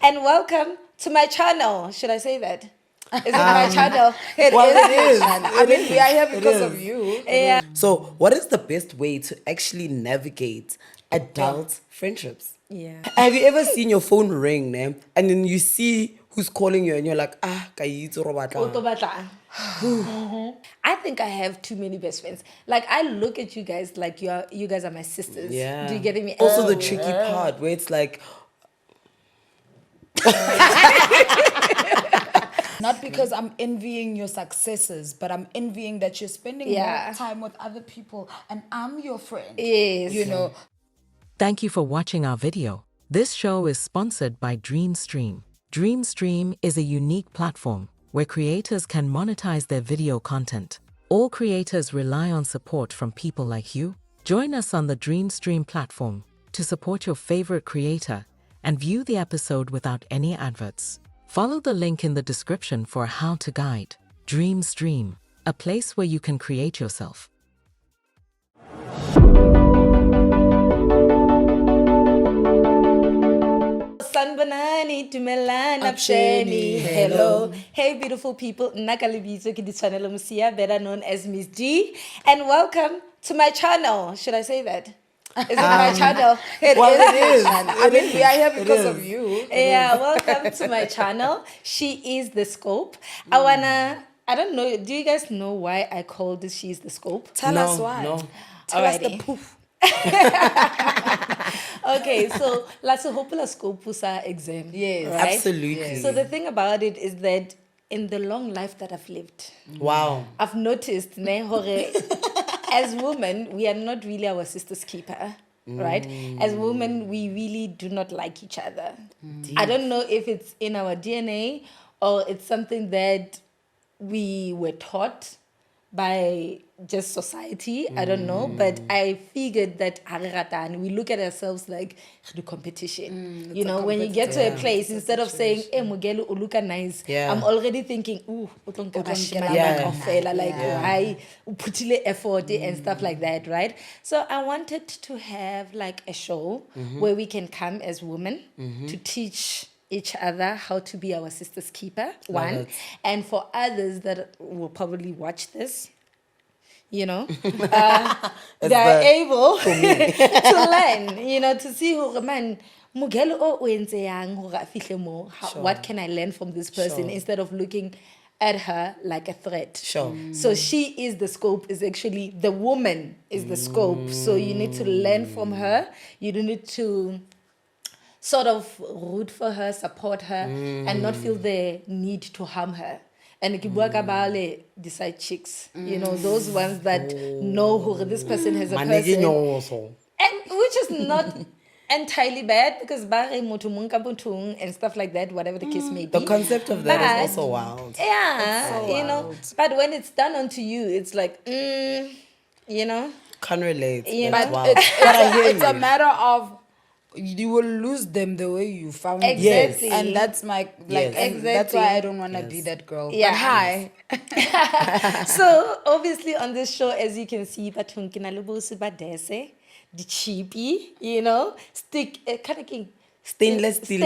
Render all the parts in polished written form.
and welcome to my channel. Should I say that? Is it my channel? It is. I mean, we are here because of you. Yeah. So, what is the best way to actually navigate adult friendships? Yeah. Have you ever seen your phone ring, and then you see who's calling you, and you're like, ka itse ro batlang. I think I have too many best friends. Like I look at you guys like you guys are my sisters. Yeah. Do you get me? Also, the tricky part where it's like, Not because I'm envying your successes, but I'm envying that you're spending more time with other people and I'm your friend. Yes. You know. Thank you for watching our video. This show is sponsored by DreamStream. DreamStream is a unique platform where creators can monetize their video content. All creators rely on support from people like you. Join us on the DreamStream platform to support your favorite creator and view the episode without any adverts. Follow the link in the description for a how-to guide. DreamStream, a place where you can create yourself. Sanbanani Tumelana Psheni. Hello. Hey beautiful people. Nakalibizo ki Ditshwanelo Mosia, better known as Miss D. And welcome to my channel. Should I say that? Is it my channel? it is. I mean, we are here because of you. Yeah, welcome to my channel. She is the scope. I don't know, do you guys know why I call this She's the Scope? Tell us why. No. Tell us the poof. Okay, so let's hope la scope usa exam. Yes. Right? Absolutely. Yes. So the thing about it is that in the long life that I've lived, Wow. I've noticed as women, we are not really our sister's keeper. Right? As women, we really do not like each other. I don't know if it's in our DNA or it's something that we were taught by just society. I don't know, but I figured that we look at ourselves like the competition. You know, when you get to a place, instead of saying, "Hey, Mugelu, uluka nice," I'm already thinking, "Ooh, like why putile effort and stuff like that," right? So I wanted to have like a show where we can come as women to teach each other how to be our sister's keeper, one. And for others that will probably watch this, you know, they're able to learn, you know, to see who, man, Mugelo o wentse yang hore a fihle mo. What can I learn from this person instead of looking at her like a threat? Sure. So she is the scope, is actually the woman is the scope. So you need to learn from her. You need to sort of root for her, support her, and not feel the need to harm her. And the side chicks, you know, those ones that know who this person has a person. And which is not entirely bad because and stuff like that, whatever the case may be. The concept of that is also wild. Yeah, so you know. wild. But when it's done onto you, it's like, you know. Can't relate. But Wow. It's a matter of you will lose them the way you found them. Exactly. And that's my and that's why I don't want to be that girl. Yeah. But hi. So obviously on this show, as you can see, the cheapy, you know, stick kind of king. Stainless steel,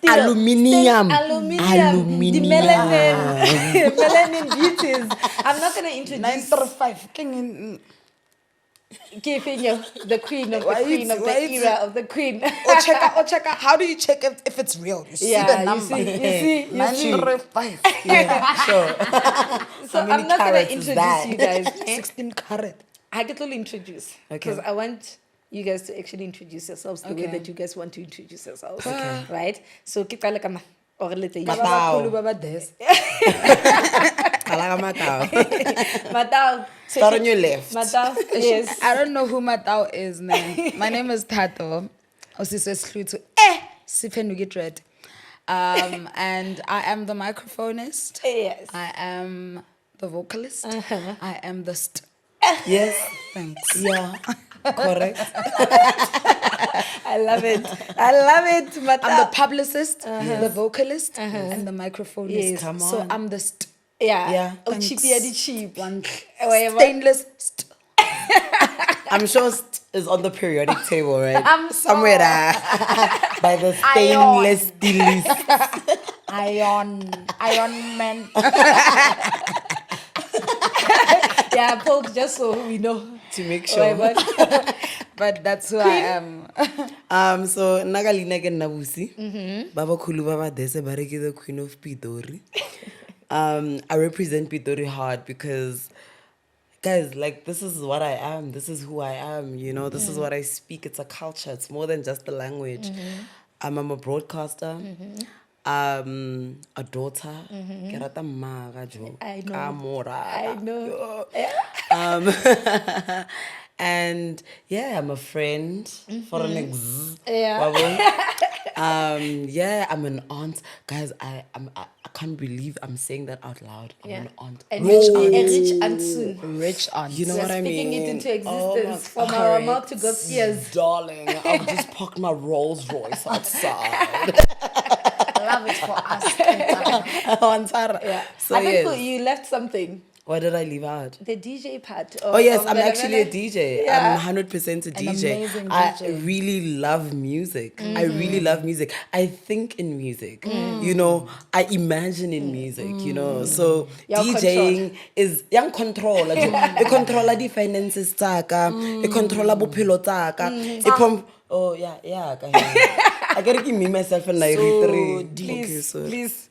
aluminium, aluminium. the melanin beauties. I'm not gonna introduce 935 giving you the queen of the era of the queen. check out. How do you check if it's real? You see the number. You see. 935. Yeah, sure. So I'm not gonna introduce you guys. 16 carat. I can only introduce because I want you guys to actually introduce yourselves the way that you guys want to introduce yourselves. Okay. Right? So keep kama or later. Baba des. Matao. Start on your left. Matao. Yes. I don't know who Matao is, man. My name is Tato. Get red. And I am the microphonist. Yes. I am the vocalist. I am the Yes. Thanks. Yeah. Correct. I love it. Matao. I'm the publicist, the vocalist, and the microphonist. Yes. Come on. So I'm the Yeah. Oh, cheapy, the cheap. one Whatever. stainless. I'm sure is on the periodic table, right? I'm Somewhere there. By the stainless steel list. Iron Man. Yeah, poke just so we know. To make sure. But that's who I am. So Nagalina ke Nabusi. Baba Kulu Baba Dese Bariki, the Queen of Pitori. I represent Pitori hard because, guys, like, this is what I am. This is who I am. You know, this is what I speak. It's a culture. It's more than just a language. I'm a broadcaster. A daughter. Ke rata mmaga, Jo. I know. Ka mora. I know. And yeah, I'm a friend for an ex. Yeah. Yeah, I'm an aunt. Guys, I can't believe I'm saying that out loud. I'm an aunt. And a rich aunt soon. Rich aunt. You know what I mean? Speaking it into Oh my existence from our mouth to God's ears. Darling, I've just parked my Rolls Royce outside. Love it for us. Yeah. So I think yes. you left something. What did I leave out? The DJ part. Oh yes, of I'm Bele actually a Bele. DJ. Yeah. I'm 100% a DJ. amazing I DJ. really love music. I really love music. I think in music. You know, I imagine in music, you know. So You're DJing is young control. I control the finances taka. I control bophelo taka. Oh yeah. I gotta give me myself a 93. Please.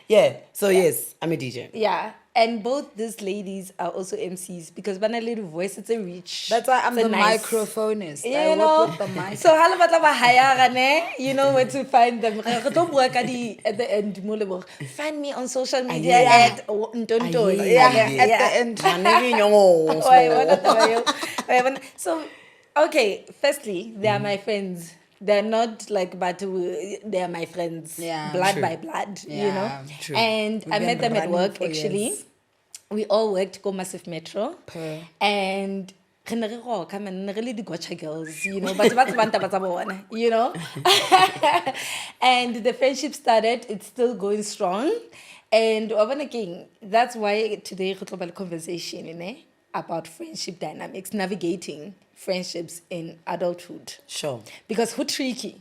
Yeah. So yes, I'm a DJ. Yeah. And both these ladies are also MCs because when I little voice, it's a reach. That's why I'm It's a the nice- microphonist. You I know, work with the mic. so hala batla ba hire ne, you know where to find them. Re tlo bua ka di at the end mo lebo. Find me on social media at Ntonto. At the end. So, okay, firstly, they are my friends. They're not like, but they are my friends. Yeah. Blood True. by blood, you Yeah, know. true. And I We've met been them at running work for actually. years. We all worked go Massive Metro. Per. And re ne re roka, man, re really the gotcha girls, you know, but you know. And the friendship started, it's still going strong. And Wabana King, that's why today we have a conversation about friendship dynamics, navigating friendships in adulthood. Sure. Because who tricky?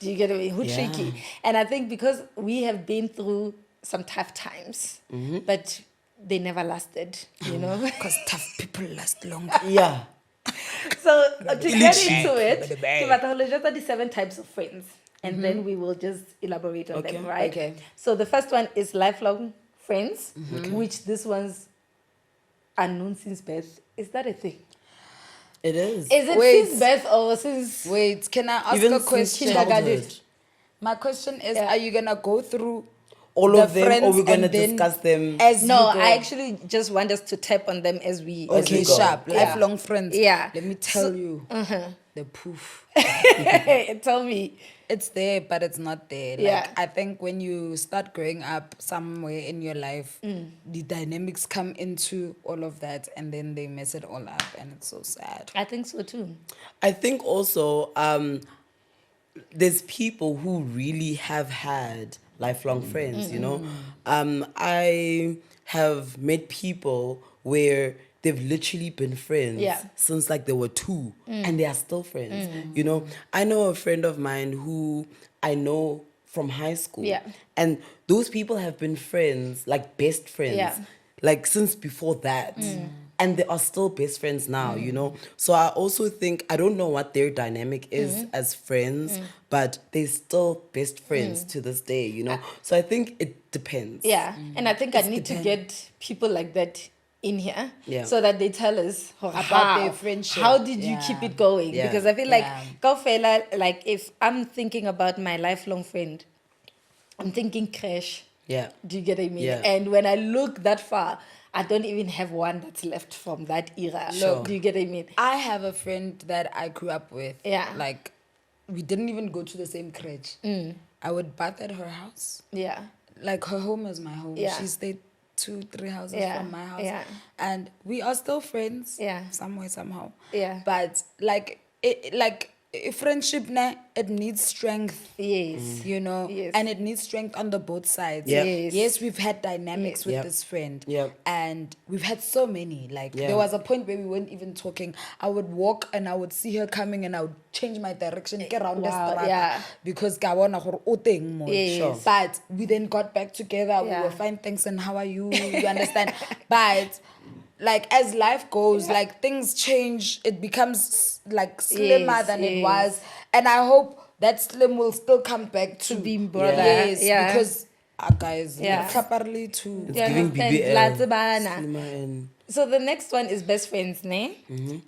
Do you get me? Who Yeah. tricky? And I think because we have been through some tough times, but they never lasted, you know? Because tough people last longer. Yeah. So to get Literally. into it, By the bag. just the 7 types of friends, and then we will just elaborate on them, right? Okay. So the first one is lifelong friends, which this one's are known since birth. Is that a thing? It is. Is it Wait. since birth or since? Wait, can I ask Even a since question? childhood. My question is, Yeah. are you going to go through All the of them, or friends we're gonna and then discuss them? as No, you go? I actually just want us to tap on them as we. as Okay, we go. sharp. Yeah. Lifelong friends. Yeah. Let me tell you. The poof. Tell me. It's there, but it's not there. Like, Yeah. I think when you start growing up somewhere in your life, the dynamics come into all of that, and then they mess it all up, and it's so sad. I think so too. I think also there's people who really have had lifelong friends, you know. I have met people where they've literally been friends Yeah. since like they were 2 and they are still friends. You know, I know a friend of mine who I know from high school. Yeah. And those people have been friends, like best friends, Yeah. like since before that. And they are still best friends now, you know? So I also think, I don't know what their dynamic is as friends, but they're still best friends to this day, you know? So I think it depends. Yeah, and I think I need to get people like that in here, Yeah. so that they tell us About their friendship. How did you keep it going? Yeah. Because I feel like, Yeah. kaofela, like if I'm thinking about my lifelong friend, I'm thinking crash. Yeah. Do you get what I mean? Yeah. And when I look that far, I don't even have one that's left from that era. Sure. Do you get what I mean? I have a friend that I grew up with. Yeah. Like, we didn't even go to the same crèche. I would bath at her house. Yeah. Like, her home is my home. Yeah. She stayed 2-3 houses Yeah, from my house. yeah. And we are still friends. Yeah. Somewhere, somehow. Yeah. But, like, friendship it needs strength. Yes. You know, Yes. and it needs strength on the both sides. Yep. Yes. Yes, we've had dynamics with Yep. this friend. Yep. And we've had so many. Like Yeah. there was a point where we weren't even talking. I would walk and I would see her coming and I would change my direction, get around the Wow, strata, yeah. because ka bona gore o teng mo. Yes. Sure. But we then got back together. Yeah. We were fine, thanks, and how are you? You understand? But like as life goes, like things change. It becomes like slimmer Yes, than it yes. was, and I hope that slim will still come back to being brother. Yes, Yeah. because guys, Yeah. properly to It's You giving understand? BBL. Latsibana. Slimmer and So the next one is best friends, ne?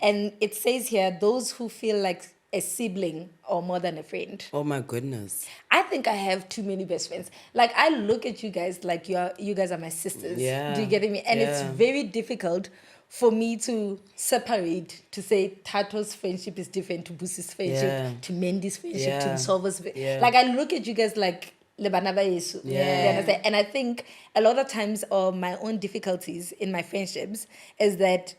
And it says here, those who feel like a sibling or more than a friend. oh my goodness. I think I have too many best friends. Like I look at you guys like you guys are my sisters. Yeah. Do you get me? And it's Yeah. very difficult for me to separate, to say Tato's friendship is different to Busi's friendship, Yeah. to Mendy's friendship, Yeah. to Msolva's. Yeah. Like I look at you guys like lebana ba yesu. Yeah. You understand? And I think a lot of times my own difficulties in my friendships is that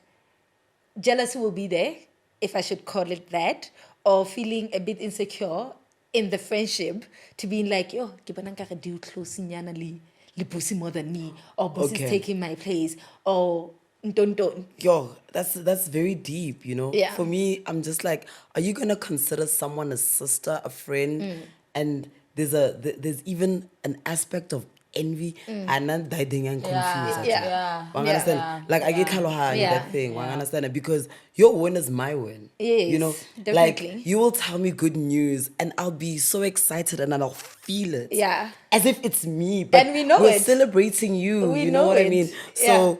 jealousy will be there, if I should call it that, or feeling a bit insecure in the friendship, to being like, yo, ke bona nkare di o close nyana le Busi more than me, or Busi Okay. is taking my place, or ntonton. Yo, that's very deep, you know. Yeah. For me, I'm just like, are you gonna consider someone a sister, a friend, and there's even an aspect of envy and then diding and confused. Yeah. Wang Yeah. understand? Yeah. Like I get kalohani, Yeah. that thing. Wang understand it? Because your win is my win. You know, Yes, definitely. like you will tell me good news and I'll be so excited and I'll feel it. Yeah. As if it's me. But And we know we're it. celebrating you. We You know know what I it. mean? Yeah. So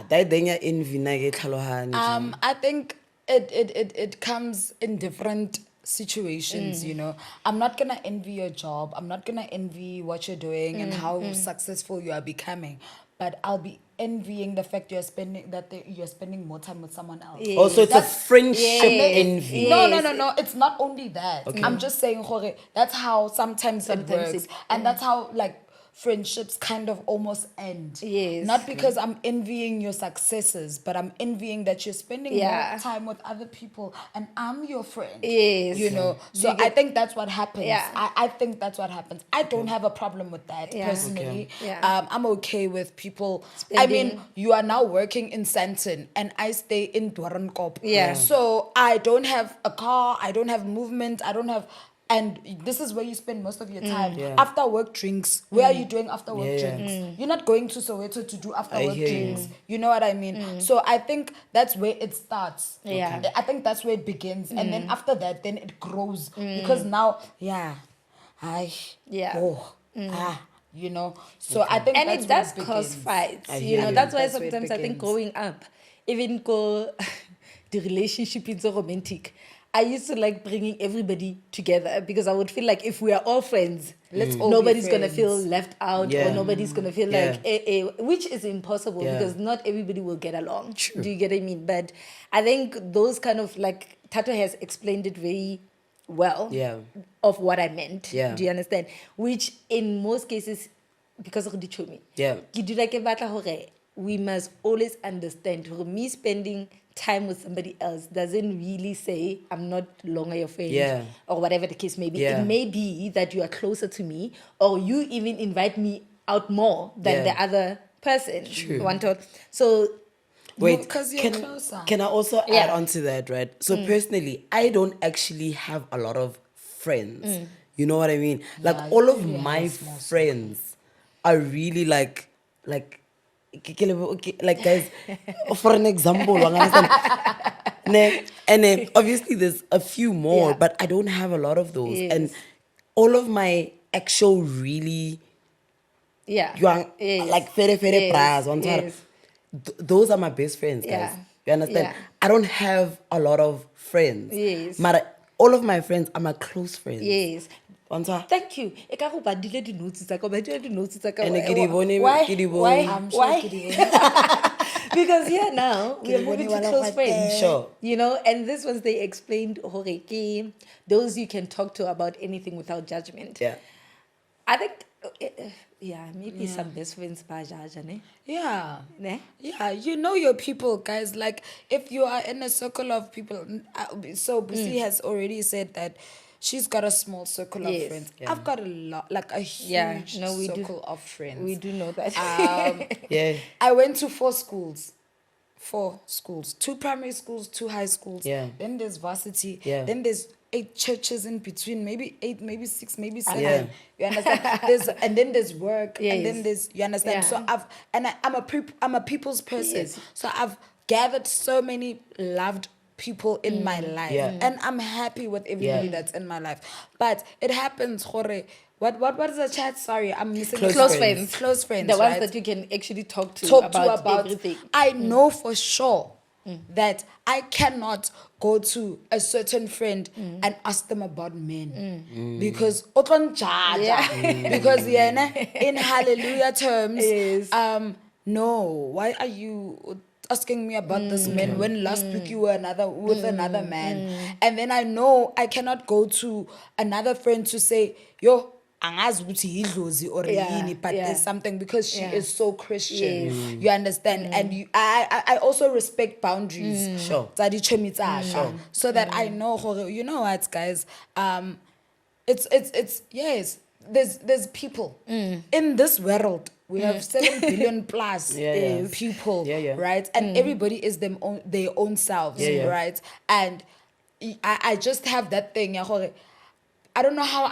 diding envy na get kalohani. I think it comes in different situations, you know. I'm not gonna envy your job. I'm not gonna envy what you're doing and how successful you are becoming. But I'll be envying the fact you're spending more time with someone else. Yeah. Also, it's a That's- friendship Yes. envy. No. It's not only that. I'm just saying, Jorge, that's how sometimes it Sometimes works. it- And that's how, like, friendships kind of almost end. Yes. Not because I'm envying your successes, but I'm envying that you're spending Yeah. more time with other people and I'm your friend. Yes. You know, Do so you get- I think that's what happens. Yeah. I think that's what happens. I don't have a problem with that Yeah. personally. Okay. Yeah. I'm okay with people. I mean, Spending- you are now working in Sandton and I stay in Doornkop. Yeah. So I don't have a car, I don't have movement, I don't have. And this is where you spend most of your time. Yeah. After work drinks. Where are you doing after work Yeah. drinks? You're not going to Soweto to do after I work hear you. drinks. You know what I mean? So I think that's where it starts. Yeah. Okay. I think that's where it begins. And then after that, then it grows. Because now, yeah. Yeah. You know. So I think And that's it where does begins. cause fights. I You hear know, you. that's why That's where it sometimes I think begins. growing up, even go the relationship is so romantic. I used to like bringing everybody together because I would feel like if we are all friends, Let's all be nobody's gonna friends. feel left out Yeah. or nobody's gonna feel Yeah. like which is impossible Yeah. because not everybody will get along. True. Do you get what I mean? But I think those kind of like Tato has explained it very well. Yeah. Of what I meant. Yeah. Do you understand? Which in most cases, because of the chomi. Yeah. Ke dula ke batla hore we must always understand hore me spending time with somebody else doesn't really say I'm not longer your friend Yeah. or whatever the case may be. Yeah. It may be that you are closer to me or you even invite me out more than Yeah. the other person. True. One thought. So Wait, Because you're closer. Can I also add Yeah. on to that, right? So personally, I don't actually have a lot of friends. You know what I mean? Like Yeah, all of you have my a small friends are really like guys, for an example, you understand? And obviously there's a few more, Yeah. but I don't have a lot of those. Yes. And all of my actual really yeah. you are Yes. like fere Yes. bras one time. Yes. Those are my best friends, guys. Yeah. You understand? Yeah. I don't have a lot of friends. Yes. But all of my friends are my close friends. Yes. One time. Thank you. E ka go badile di notes tsa ka, ba dile di notes tsa ka. And ke di bone- Why? ke di bone- Why? I'm sure Why? ke di bone. Because here now we are Ke di moving bone to wala close kwate. friends. Sure. You know, and this was they explained those you can talk to about anything without judgment. Yeah. I think Yeah, maybe some best friends ba jaja, ne? Yeah. Ne? Yeah, you know your people, guys. Like, if you are in a circle of people, so Busi has already said that she's got a small circle of Yes. friends. I've got a lot, like a Yeah, huge no, we do. circle of friends. We do know that. Yeah. I went to 4 schools, 2 primary schools, 2 high schools. Yeah. Then there's varsity. Yeah. Then there's 8 churches in between, maybe 8, maybe 6, maybe 7. Yeah. You understand? And then there's work, and then Yes. there's, you understand? So Yeah. I'm a people's person. Yes. So I've gathered so many loved people in my life, Yeah. and I'm happy with everybody Yeah. that's in my life. But it happens, Jorge. What is the chat? Sorry, I'm missing Close Close friends. friends. Close friends, The ones right? that you can actually talk to Talk about, to everything. I know for sure that I cannot go to a certain friend and ask them about men because because in hallelujah terms, Yes. no, why are you asking me about this man when last week you were with another man? And then I know I cannot go to another friend to say, yo, angazi ukuthi yidlozi or Yeah, yini, but yeah. there's something because she Yeah. is so Christian. Yes. You understand? And I also respect boundaries. Sure. Tsa dichomi tsaka. So that I know, you know what, guys? It's yes. There's people in this world. We have 7 billion plus Yeah. people, Yeah. right? And everybody is their own selves, Yeah. right? And I just have that thing. I don't know how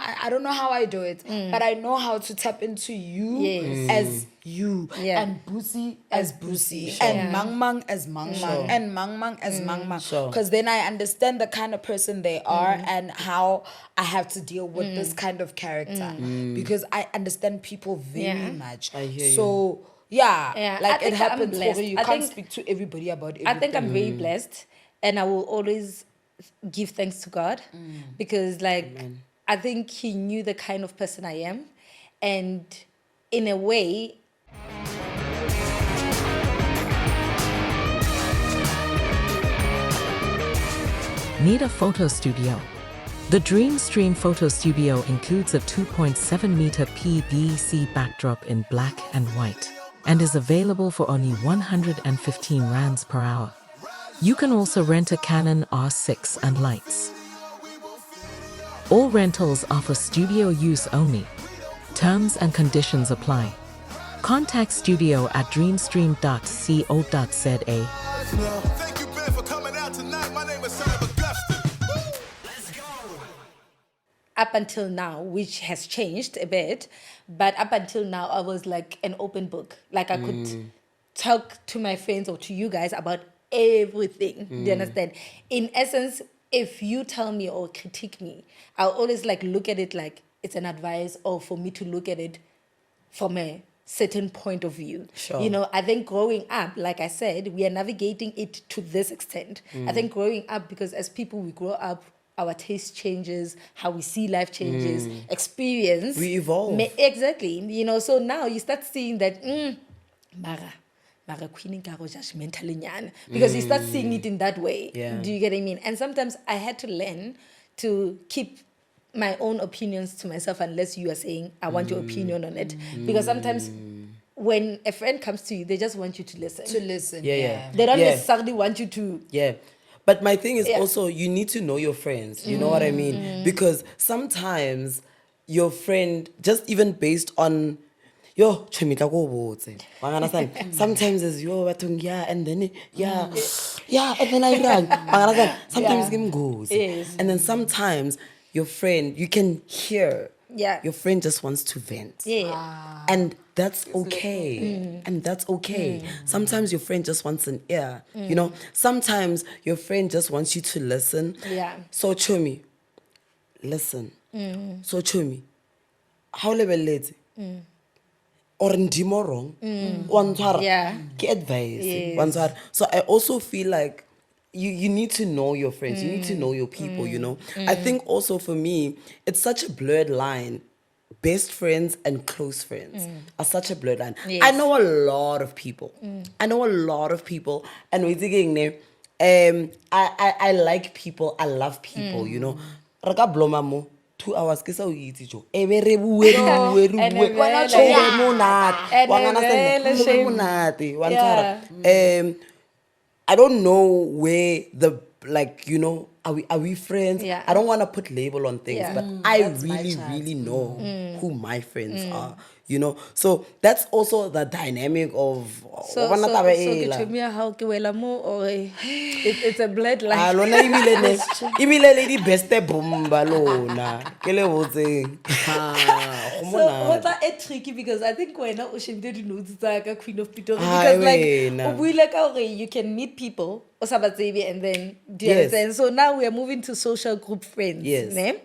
I do it, but I know how to tap into you Yes. as you, Yeah. and Busi as Busi, Sure. and Yeah. Mang Mang as Mang Mang, and Mang Mang as Mang Mang. Sure. Because then I understand the kind of person they are and how I have to deal with this kind of character. Because I understand people very Yeah. much. I hear you. So yeah, Yeah, I like it think I'm happens. blessed. You I can't think- speak to everybody about everything. I think I'm very blessed, and I will always give thanks to God because, like, I think He knew the kind of person I am, and in a way, Need a photo studio? The Dreamstream Photo Studio includes a 2.7 meter PVC backdrop in black and white and is available for only 115 rands per hour. You can also rent a Canon R6 and lights. All rentals are for studio use only. Terms and conditions apply. Contact studio at dreamstream.co.za. Thank you, Ben, for coming out tonight. My name is Son of Augustine. up until now, which has changed a bit, but up until now, I was like an open book. Like I could talk to my friends or to you guys about everything. Do you understand? In essence, if you tell me or critique me, I'll always like look at it like it's an advice or for me to look at it from a certain point of view. Sure. You know, I think growing up, like I said, we are navigating it to this extent. I think growing up, because as people, we grow up, our taste changes, how we see life changes, experience. We evolve. Exactly. You know, so now you start seeing that, mara queen ka go judgmental nyana, because you start seeing it in that way. Yeah. Do you get what I mean? And sometimes I had to learn to keep my own opinions to myself unless you are saying I want your opinion on it, because sometimes when a friend comes to you, they just want you to listen. Yeah. They don't Yeah. necessarily want you to. Yeah. But my thing is Yeah. also, you need to know your friends. You know what I mean? Because sometimes your friend, just even based on, yo, chumita go botse. Wang understand? Sometimes it's yo, batung, yeah, and then, yeah, and then I run. Wang understand? Sometimes Yeah. game goes. Yes. And then sometimes your friend, you can hear, Yeah. your friend just wants to vent. Yeah. And that's okay. And that's okay. Sometimes your friend just wants an ear. You know, sometimes your friend just wants you to listen. Yeah. So Chumi, listen. So Chumi, how lebeletse? Or ndimo wrong? Wa ntshwara? Yeah. Ke advice. Yes. Wa ntshwara? So I also feel like you need to know your friends. You need to know your people, you know. I think also for me, it's such a blurred line. Best friends and close friends are such a blurred line. Yes. I know a lot of people. I know a lot of people. And I like people. I love people, you know. Raka bloma mo. 2 hours ke sa o itse jo e be re bue and a vele- monate and wa a understand vele go be shame. monate wa Yeah. ntshwara. I don't know where the like are we friends? Yeah. I don't want to put label on things, Yeah. but I that's my really chat. really know who my friends are. So that's also the dynamic of So wa bona taba ke ela. thomia how ke wela mo or it's a bloodline. Ah, lona ebile le di best bomba lona ke le botseng. Ha, go So monate. what's that tricky because I think when I shimde di notes tsa ka Queen of Pitori Ah, because like wena. o buile ka hore you can meet people o sa ba tsebe and then do you Yes. understand? So now we are moving to social group friends, Yes. ne?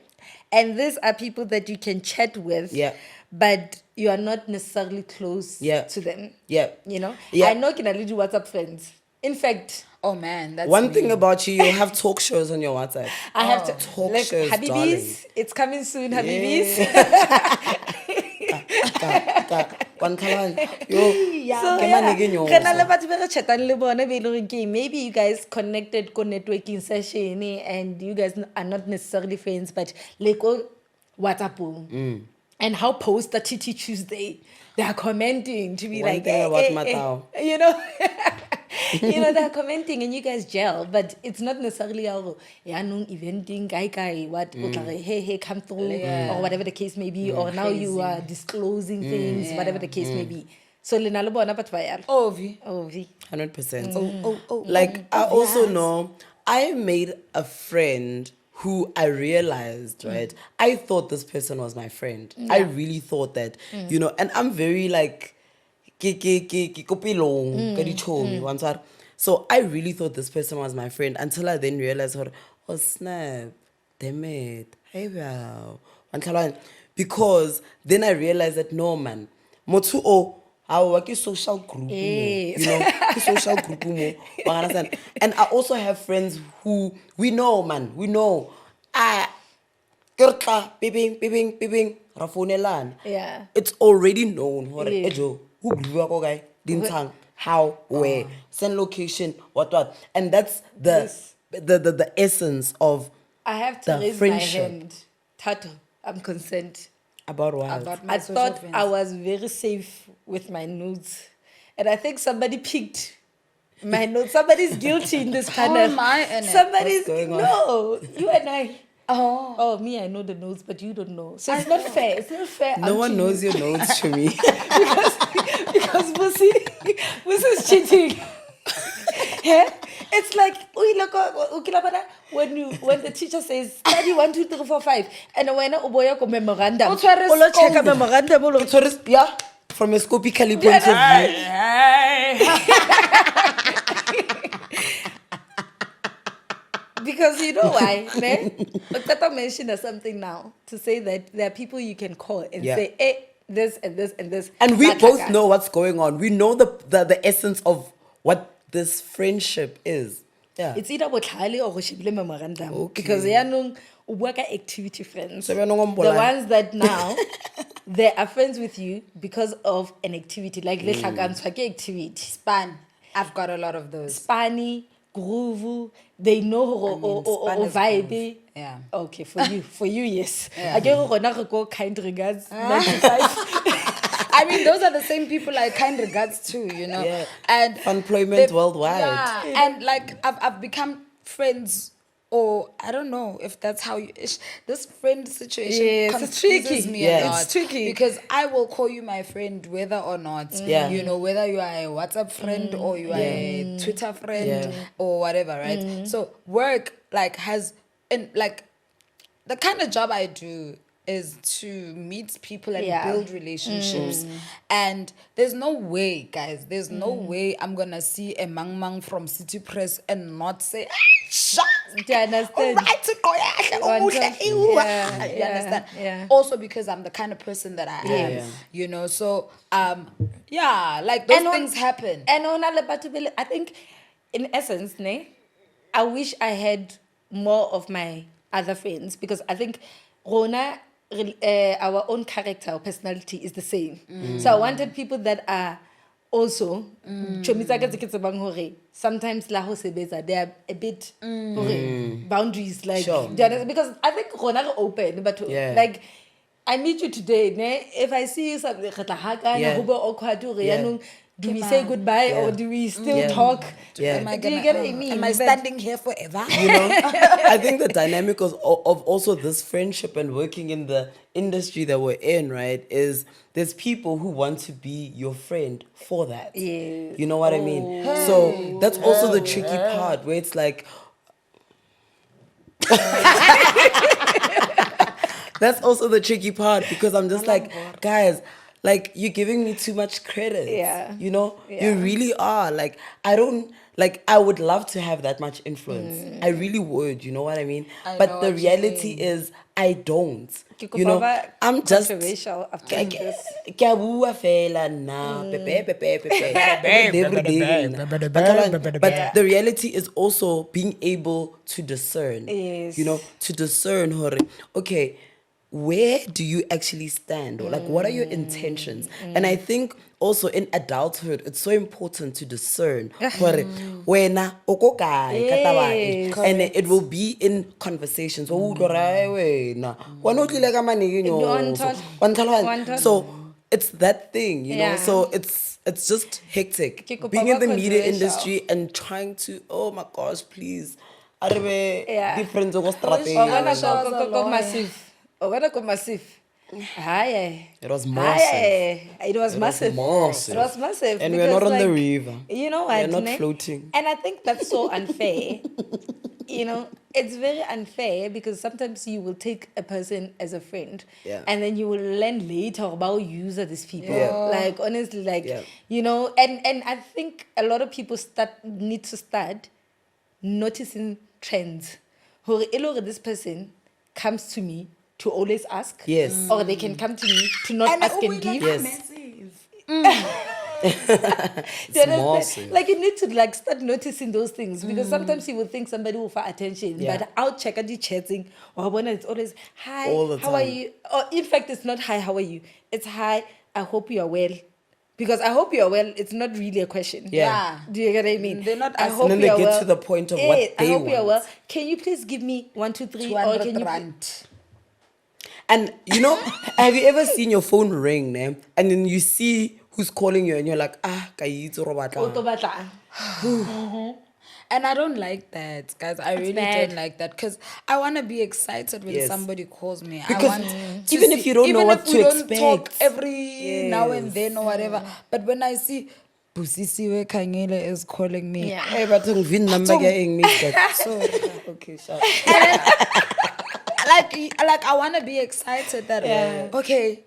And these are people that you can chat with, Yeah. but you are not necessarily close Yeah. to them. Yeah. You know? Yeah. I know can only do WhatsApp friends. In fact, Oh man, that's One me. thing about you have talk shows on your WhatsApp. I have to Talk like shows, Habibis, darling. it's coming soon, Habibis. So Ke mane ke nyoso. re na le batho ba re chatang le bone be e le goreng ke maybe you guys connected ko networking session and you guys are not necessarily friends but like WhatsApp and how post the TT Tuesday they are commenting to be One like thing about Matao. you know they're commenting and you guys gel but it's not necessarily our nung eventing guy what o tla re, hey come through or whatever the case may be or now you are disclosing things whatever the case may be so le na le bona batho ba yalo Ovi. ovi 100%. Like I also know I made a friend who I realized, right? I thought this person was my friend. I really thought that, and I'm very like ke kopilong ka dichomi, wa ntshwara. So I really thought this person was my friend until I then realized oh snap, damn it. Hey wow. Wa ntlhaloganya? Because then I realized that no man, motho o our ke social group mo, Yes. ke social group mo, wa understand? And I also have friends who we know ke re tla piping ra founelana. Yeah. It's already known hore Yeah. ejo who bua ko kae dintshang how where send location what and that's the essence of I have to the raise friendship. my hand Tato I'm concerned About what? About my I social thought friends. I was very safe with my notes. And I think somebody picked my notes. Somebody's guilty in this How panel. am I in it? Somebody's What's going on? no, you and I. Oh. Me, I know the notes, but you don't know. So it's not fair. It's not fair. No one unto knows you. your notes to me. because Musi is cheating. Yeah? It's like when the teacher says study 1, 2, 3, 4, 5 and when uboya ko memorandum O tshwere o lo check scope. memorandum o lo- Yeah, from a scopically point of view. because you know why ne Tata mentioned something now to say that there are people you can call and Yeah. say hey this and this and this And we Matlaka. both know what's going on. We know the essence of what this friendship is. Yeah. it's either botlhale or go shebile memorandum Okay. because yaanong o bua ka activity friends So the yaanong o mpolaya. ones that now they are friends with you because of an activity like le tlhakantshwa ke activity Span. I've got a lot of those. Spani, groove, they know Span or is vibe. groove. Yeah. Okay, for you, yes. I get go kind regards. 95. I mean, those are the same people I kind regards to, Yeah. And Funployment they- worldwide. Yeah, and like I've become friends, or I don't know if that's how you. This friend situation Yes, it's confuses tricky. me Yeah. a lot. It's tricky. because I will call you my friend whether or not. Yeah. Whether you are a WhatsApp friend or you are a Twitter friend or whatever, right? So work has the kind of job I do is to meet people and Yeah. build relationships. And there's no way, guys, there's no way I'm gonna see a mang from City Press and not say, shut. Do you understand? All right, to go, yeah, One yeah, time- you yeah, understand? yeah. Also because I'm the kind of person that I am, Yeah. So like those things happen. And on alle batho bele- I think, in essence, ne, I wish I had more of my other friends because I think Rona, our own character or personality is the same. So I wanted people that are also, chomi tsa ka tse ke tsebang hore sometimes la ho sebetsa, they are a bit hore boundaries, like, Sure. do you understand? Because I think rona re open, but Yeah. like, I meet you today, ne? If I see you, something, Yeah. ho be awkward hore Yeah. yaanong, do we say goodbye Yeah. or do we still Yeah. talk? Yeah. Am I Do you gonna, get what I mean? am I But- standing here forever? You know, I think the dynamic of also this friendship and working in the industry that we're in, right, is there's people who want to be your friend for that. Yes. You know what I mean? So that's also the tricky part where it's like, that's also the tricky part because I'm just like, guys, like you're giving me too much credit. Yeah. You know, Yeah. you really are. Like, I don't, like, I would love to have that much influence. I really would, you know what I mean? I But know the what you reality mean. is, I don't. Ke You know, kopa ba I'm just. controversial after Ke- this. ke a bua fela nna, pepe, pepe, pepe. Every day nna. But the reality is also being able to discern. Yes. You know, to discern, hore, okay, where do you actually stand? Or like, what are your intentions? And I think also in adulthood, it's so important to discern. Hore, wena, oko kae ka taba e? Yes. And it will be in conversations. Oh, wena. Wena o tlile ka manege nyoso. Wa ntlhaloganya? So it's that thing, you know. Yeah. So it's just hectic. Ke kopa Being in ba the media controversial. industry and trying to, oh my gosh, please. A re be Yeah. different go O strateng. bona sure was a ko lawyer. massive. O bona ko massive. Haye. It was Haye. massive. It was massive. massive. It was massive. And we're because, not on the like, river. You know We're what? not ne? floating. And I think that's so unfair. You know, it's very unfair because sometimes you will take a person as a friend, Yeah. and then you will learn later about use of these people. Yeah. Like honestly, like Yeah. you know, and I think a lot of people need to start noticing trends. Hore e le hore this person comes to me to always ask. Yes. Or they can come to me to not ask and give. Yes. Do you understand? massive. Like you need to like start noticing those things because sometimes you will think somebody will for attention, Yeah. but I'll check at the chatting or when it's always hi, All the how are time. you? Or in fact, it's not hi, how are you? It's hi, I hope you are well. Because I hope you are well, it's not really a question. Yeah. Do you get what I mean? They're not I asking. hope And then you they are get well. to the point of what I they hope you are well. want. Can you please give me 1, 2, 3, or 200 can you? rand. And you know, have you ever seen your phone ring, ne? And then you see who's calling you and you're like, ah, ka itse ro batlang." Auto batlang. And I don't like that, guys. I really bad. don't like that because I want to be excited when Yes. somebody calls me. Because I want to even if you don't know even what if to we don't talk expect. every now and then or whatever. But when I see Busisiwe Kangele is calling me, Yeah. Hey, but VIN number ke eng, mister? sorry. Okay, sure. like I want to be excited that Yeah. okay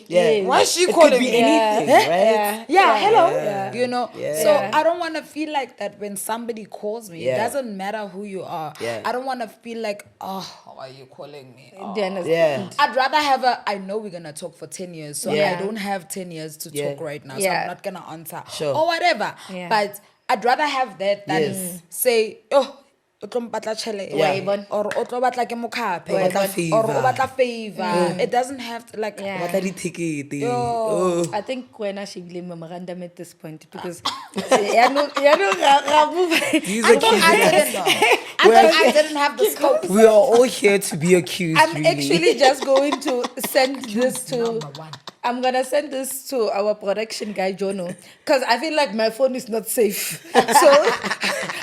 Yeah. why is she It calling could be me? anything, Eh? right? Yeah, hello. Yeah. You know, Yeah. so Yeah. I don't want to feel like that when somebody calls me. It Yeah. doesn't matter who you are. Yeah. I don't want to feel like, oh, why are you calling me? Oh. Do you understand? Yeah. I'd rather have I know we're going to talk for 10 years, so Yeah. I don't have 10 years to Yeah. talk right now, so Yeah. I'm not going to answer. Sure. Or whatever. Yeah. But I'd rather have that than Yes. say, oh, o tlo mpatla tjhelete, Yeah. Wa e or o tlo batla ke mokhape, O batla or o favour. batla favor. It doesn't have to like Yeah. What are the ticket? Yo. Oh. I think when I should blame memorandum at this point because yeah, no, ra move. These I are thought I kids. didn't know. I thought I didn't have the scope. We are all here to be accused, I'm really. actually just going to send this to. Number one. I'm gonna send this to our production guy Jono because I feel like my phone is not safe. So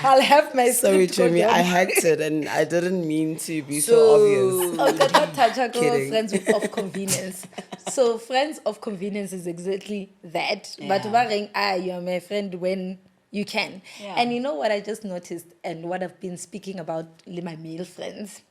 I'll have my Sorry, script go Jimmy, down. I hacked it and I didn't mean to be so obvious. Oh, that's not touch Kidding. friends of convenience. So friends of convenience is exactly that. But Yeah. worrying, you are my friend when you can. Yeah. And you know what I just noticed and what I've been speaking about with my male friends,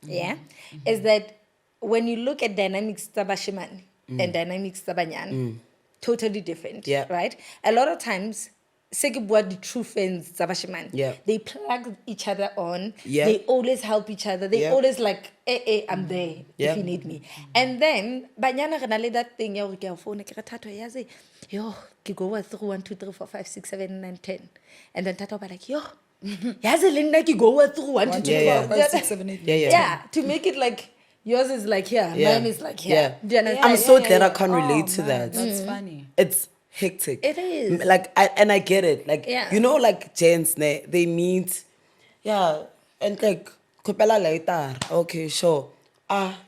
is that when you look at dynamics tabashiman and dynamics tabanyan, totally different. Yeah. Right? A lot of times, the true friends tabashiman, Yeah. they plug each other on. Yeah. They always help each other. They Yeah. always like, I'm there Yeah. if you need me. And then, banyana re na le that thing ya hore ke a phone ke re Thato yazi yo ke go through 1 2 3 4 5 6 7 9 10 and then Thato ba like yo yazi le nna ke go through 1 2 3 Yeah, 4 yeah. 5, 6, 7, 8. yeah, to make it like yours is like here, Yeah. mine is like here. Yeah. Do you understand? I'm so glad I can't relate to that. That's funny. It's hectic. It is. Like, and I get it. Like, Yeah. you know, like gents, they meet, yeah, and like, kopela later. Okay, sure.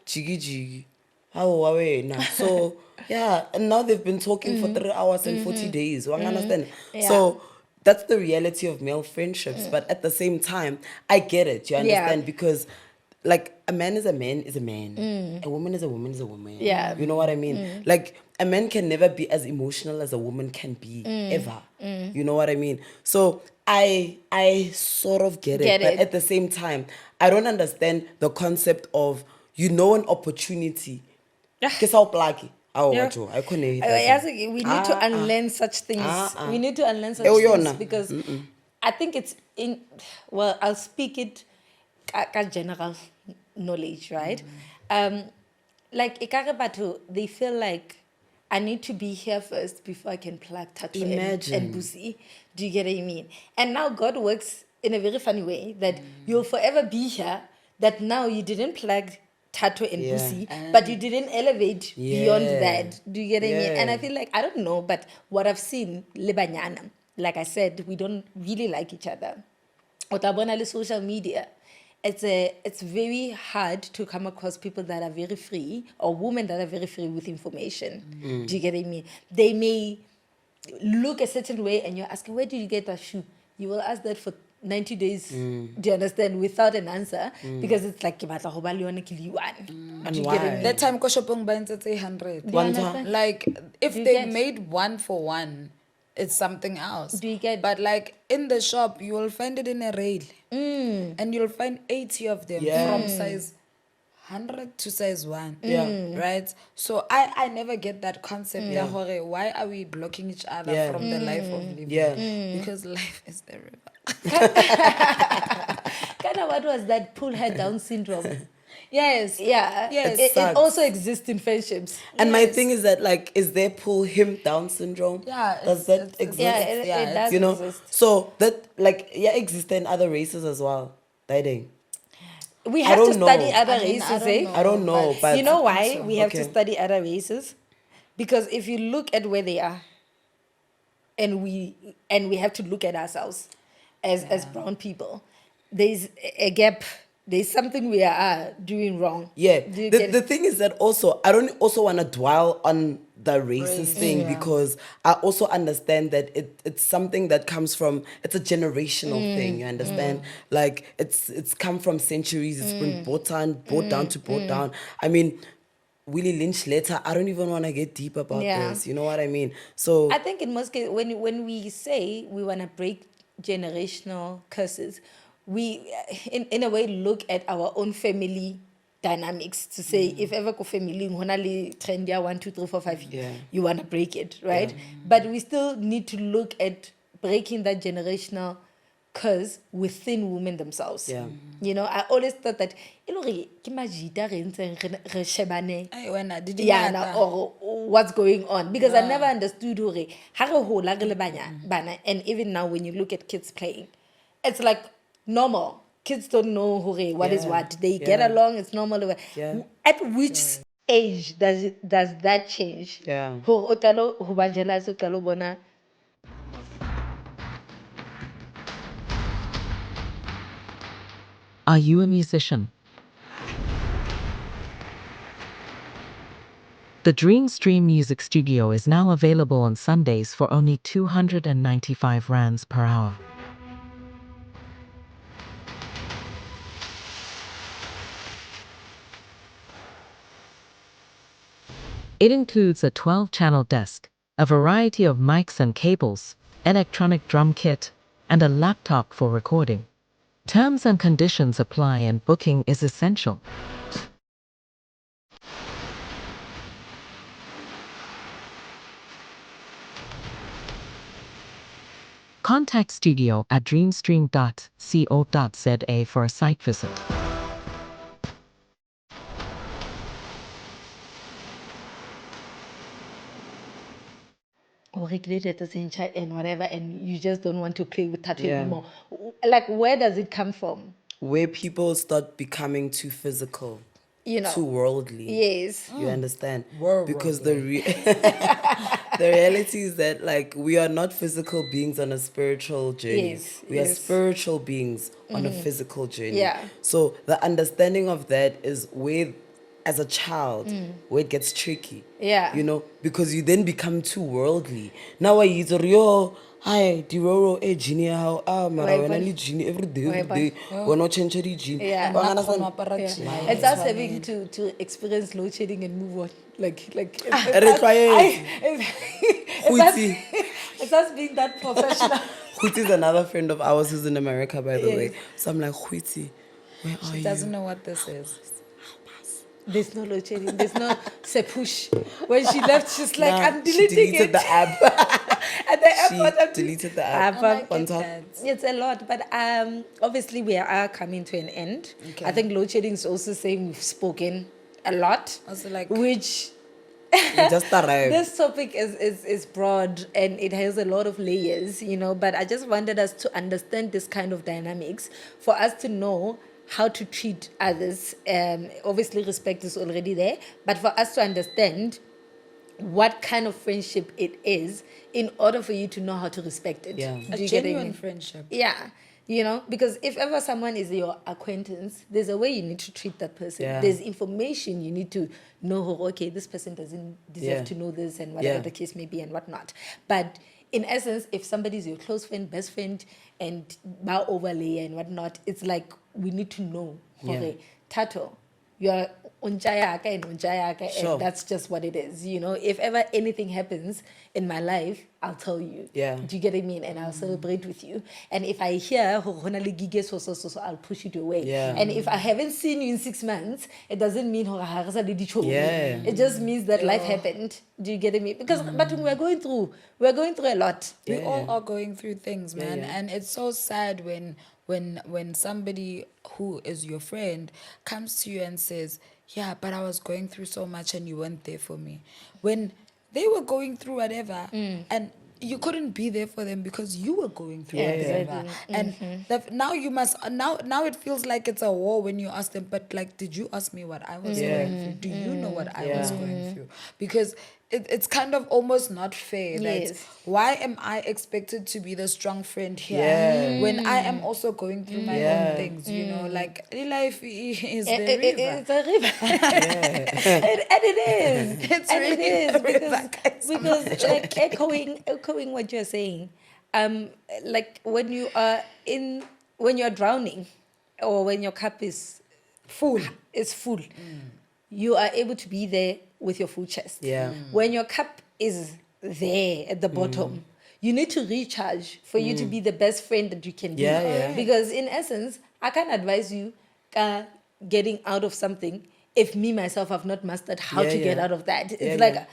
Jiggy jiggy. How are we now? So, yeah, and now they've been talking for 3 hours and 40 days. You understand? Yeah. So, that's the reality of male friendships. But at the same time, I get it. You Yeah. understand? Because, like, a man is a man is a man. A woman is a woman is a woman. Yeah. You know what I mean? Like, a man can never be as emotional as a woman can be, ever. You know what I mean? So, I sort of get it. But it. at the same time, I don't understand the concept of, you know, an opportunity. Ke sa o plaki. Aowa, Yeah. Joe, I couldn't hate I that. think we need to unlearn such things. We need to unlearn such Eh, things yona. because I think it's in. Well, I'll speak it ka general knowledge, right? Like ekare batho, they feel like I need to be here first before I can plug tattoo Imagine. and busi. Do you get what I mean? And now God works in a very funny way that you'll forever be here. That now you didn't plug tattoo and Yeah. busi, but you didn't elevate beyond Yeah. that. Do you get what I mean? And I Yeah. feel like, I don't know, but what I've seen, lebanyana, like I said, we don't really like each other. Otabona le social media, it's very hard to come across people that are very free or women that are very free with information. Do you get what I mean? They may look a certain way and you're asking, where did you get that shoe? You will ask that for 90 days, do you understand, without an answer, because it's like, "Ke batla ho ba le yona ke le one." And Do you get why? what I mean? That time, ko shopong ba ntse tse 100. Do you One understand? Like, if Do you they get- made one for one, it's something else. Do you get- But like in the shop, you will find it in a rail, and you'll find 80 of them Yeah. from size 100 to size 1. Yeah. Right. So I never get that concept. Yeah. Why are we blocking each other Yeah. from the life of living? Yeah. Because life is the river. Kind of what was that pull head down syndrome? Yes. Yeah. Yes. It sucks. also exists in friendships. And my Yes. thing is that, like, is there pull him down syndrome? Yeah, Does it's- that it's- exist? Yeah, it does You know, exist. so that, like, yeah, exists in other races as well. Dating. We I have to don't study know. other I mean, races, I don't know, but you know I why think so. we have to Okay. study other races? Because if you look at where they are, and we have to look at ourselves as brown people, there's a gap. There's something we are doing wrong. yeah. Do you The, get the thing is that also, I don't also want to dwell on the racist thing because I also understand that it's something that comes from, it's a generational thing, you understand? Like, it's come from centuries, it's been brought down. I mean, Willie Lynch letter, I don't even want to get deep about Yeah. this, you know what I mean? So, I think in most cases, when we say we want to break generational curses, we, in a way, look at our own family dynamics to say, if ever ko family hona le trend ya 1, 2, 3, 4, 5, Yeah. you want to break it, right? But we still need to look at breaking that generational curse within women themselves. Yeah. You know, I always thought that, you know, ke majita re ntseng re shebane Hey, wena, did you yeah, matter? or what's going on, because I never understood hore ha re hola re le bana, and even now when you look at kids playing, it's like normal. Kids don't know hore what is Yeah, what. They get yeah. along, it's normal. Yeah. At which age does that change? Yeah. Hore o qale ho ba jealous, o qale ho bona. Are you a musician? The Dream Stream Music Studio is now available on Sundays for only 295 rands per hour. It includes a 12-channel desk, a variety of mics and cables, electronic drum kit, and a laptop for recording. Terms and conditions apply and booking is essential. Contact studio at dreamstream.co.za for a site visit. Or regulated as in child and whatever, and you just don't want to play with tattoo Yeah. anymore. Like, where does it come from? where people start becoming too physical, You know. too worldly. Yes. You understand? Worldly. Because the the reality is that like we are not physical beings on a spiritual journey. Yes, We are yes. spiritual beings on a physical journey. Yeah. So the understanding of that is where, as a child, where it gets tricky. Yeah. You know, because you then become too worldly. Now I use yo, hi, Diroro, genie how mara Why, when I but- need genie every day, Why, every day. We're not changing the genie. Yeah. And Wa not understand? gonna apara Yeah. jima, It's us it's having fine. to experience load shedding and move on. Like it's Required. Huitsi. it's us being that professional. Huitsi is another friend of ours who's in America, by the way. Yes. So I'm like, Huitsi, where are She you? doesn't know what this is. There's no load shedding. There's no push. When she left, she's like, Nah, I'm she deleting deleted it. the app. At the airport, I'm deleted the app. On top. It's a lot, but obviously we are coming to an end. Okay. I think load shedding is also saying we've spoken a lot, Also like which We just arrived. this topic is broad and it has a lot of layers, you know, but I just wanted us to understand this kind of dynamics for us to know how to treat others. Obviously respect is already there, but for us to understand what kind of friendship it is in order for you to know how to respect it. Yeah. Do a you get what I genuine mean? friendship. Yeah. You know, because if ever someone is your acquaintance, there's a way you need to treat that person. Yeah. There's information you need to know, okay, this person doesn't deserve Yeah. to know this and whatever Yeah. the case may be and whatnot. But in essence, if somebody's your close friend, best friend, and bow overlay and whatnot, it's like we need to know, Yeah. okay, Tato, you're unchayaka and unchayaka, Sure. and that's just what it is. You know, if ever anything happens in my life, I'll tell you. Yeah. Do you get what I mean? And I'll celebrate with you. And if I hear ho hona le gige so, I'll push it away. Yeah. And if I haven't seen you in 6 months, it doesn't mean ho ha re sa le dichomi. Yeah. It just means that life happened. Do you get me? Because but we're going through a lot. We all are going through things, man, yeah. and it's so sad when somebody who is your friend comes to you and says, "Yeah, but I was going through so much and you weren't there for me." When they were going through whatever, and you couldn't be there for them because you were going through Yeah, whatever. exactly. And now you must now it feels like it's a war when you ask them, but like, did you ask me what I was Yeah. going through? Do you know what I was Yeah. going through? Because it's kind of almost not fair. Yes. That why am I expected to be the strong friend here Yeah. when I am also going through my Yeah. own things? You know, like life is the It- river. it's a river. and it is. It's and really it is a river, guys. because like echoing what you're saying, like when you're drowning or when your cup is full, you are able to be there with your full chest. Yeah. When your cup is there at the bottom, you need to recharge for you to be the best friend that you can be. Yeah, yeah. Because in essence, I can't advise you getting out of something if me myself have not mastered how Yeah, to get yeah. out of that. It's Yeah, like, yeah.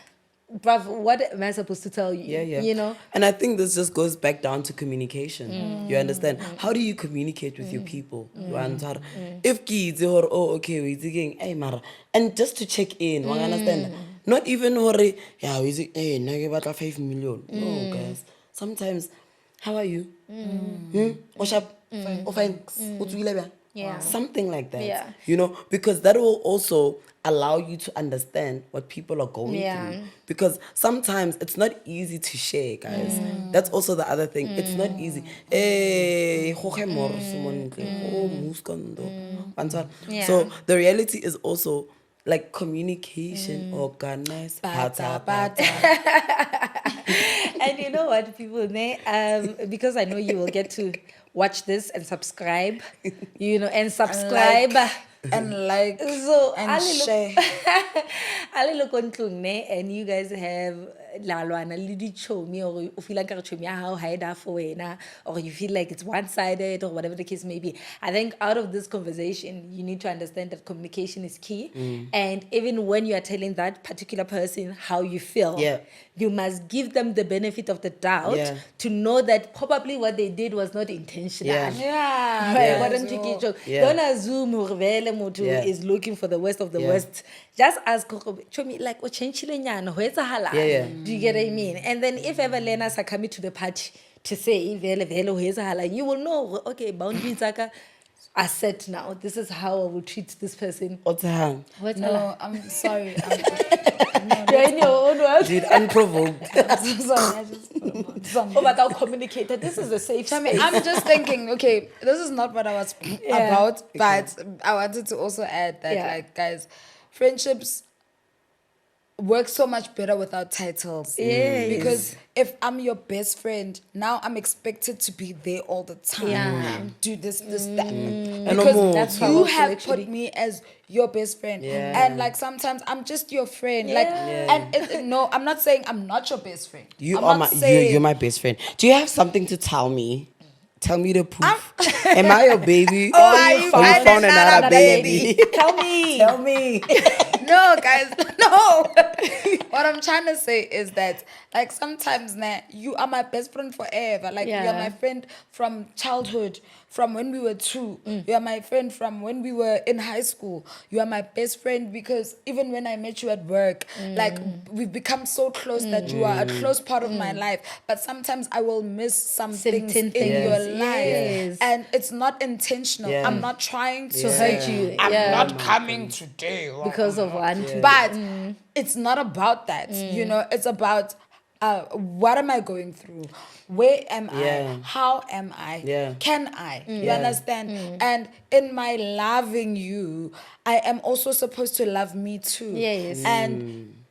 bruv, what am I supposed to tell you? Yeah, yeah. You know? And I think this just goes back down to communication. You understand? How do you communicate with your people? You understand? If kids or okay, we're thinking, hey Mara, and just to check in, you understand? Not even worry, yeah, we say, hey, now you got 5 million. No, guys. Sometimes, how are you? What's up? Oh, fine. What's Yeah. Something like that. Yeah. You know, because that will also allow you to understand what people are going Yeah. through. Because sometimes it's not easy to share, guys. That's also the other thing. It's not easy. Yeah. So the reality is also like communication, organize, Bata, bata. And you know what, people, because I know you will get to watch this and subscribe, and subscribe. And like So and Ali look- share. Ali look on tlung, ne, and you guys have lalwana le dichomi, or you feel like chomi how hide for wena, or you feel like it's one-sided or whatever the case may be. I think out of this conversation, you need to understand that communication is key. And even when you are telling that particular person how you feel, Yeah. you must give them the benefit of the doubt Yeah. to know that probably what they did was not intentional. Yeah. Yeah. Right, Yeah. why don't you get your- Yeah. Don't assume hore vele motho Yeah. is looking for the worst of the Yeah. worst. Just ask Chomi, like, o changile nyana, ho etsahalang?" Yeah, yeah. Do you get what I mean? And then if ever Lenas are coming to the party to say vele ho etsahalang, you will know, okay, boundaries are are set now. This is how I will treat this person. What's her? What's No, I'm sorry. You're in your own world. Dude, unprovoked. I'm so sorry. I just put them on. Sorry. Oh, but I'll communicate that this is a safe space. I'm just thinking, okay, this is not what I was about, but I wanted to also add that, like, guys, friendships work so much better without titles. Yes. Because if I'm your best friend, now I'm expected to be there all the time. Yeah. Do this, that. And Because no more. That's you powerful, have actually. put me as your best friend. Yeah. And like sometimes I'm just your friend. Like, and no, I'm not saying I'm not your best friend. You I'm are not my saying- you're my best friend. Do you have something to tell me? Tell me the proof. Am I your baby? Oh, are you Or you finding found another another baby? Tell me. Tell me. No, guys, no. What I'm trying to say is that, like, sometimes now you are my best friend forever. Like, Yeah. you're my friend from childhood, from when we were 2. You are my friend from when we were in high school. You are my best friend because even when I met you at work, like, we've become so close that you are a close part of my life. But sometimes I will miss some things Certain in your things, life. yes. And it's not intentional. Yeah. I'm not trying to hurt you. I'm Yeah. not coming today. Because of one. two. But it's not about that, you know. It's about what am I going through? Where am Yeah. I? How am I? Yeah. Can I? You Yeah. understand? And in my loving you, I am also supposed to love me too. Yes.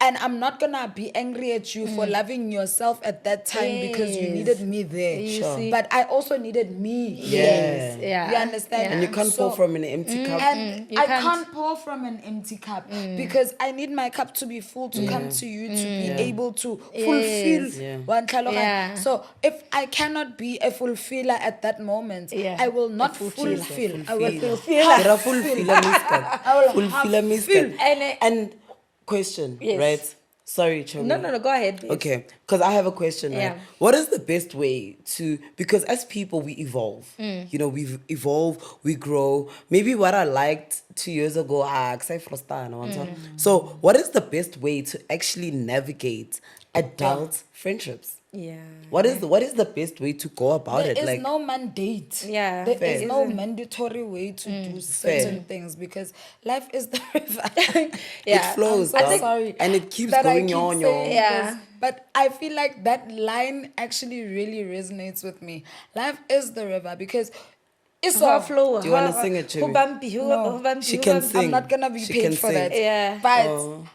And I'm not gonna be angry at you for loving yourself at that time because you Yes. needed me there. You Sure. see? But I also needed me here. Yes. Yeah. You understand? And you can't pour from an empty cup. And You I can't. can't pour from an empty cup because I need my cup to be full to come to you to be able to fulfill Yeah. one tlhaloganyo. Yeah. So if I cannot be a fulfiller at that moment, Yeah. I will not A fulfiller. fulfill. I will You're a fulfiller miscut. I will Fulfiller have miscut. And, And question, Yes. right? Sorry, Chomi. No, go ahead. Babe. Okay, because I have a question, right? Yeah. What is the best way to, because as people, we evolve. You know, we evolve, we grow. Maybe what I liked 2 years ago, so what is the best way to actually navigate adult friendships? Yeah. What is the best way to go about There it? is Like, no mandate. Yeah. There Fair. is no mandatory way to do certain things because life is the river. Yeah. it flows, I'm so dog, sorry and it keeps that I going keep on, saying Yeah. this, but I feel like that line actually really resonates with me. Life is the river because it's Her a flow. Do you wanna sing it, Chimi? No. She can sing. I'm not gonna be She paid can for sing. that. Yeah. But all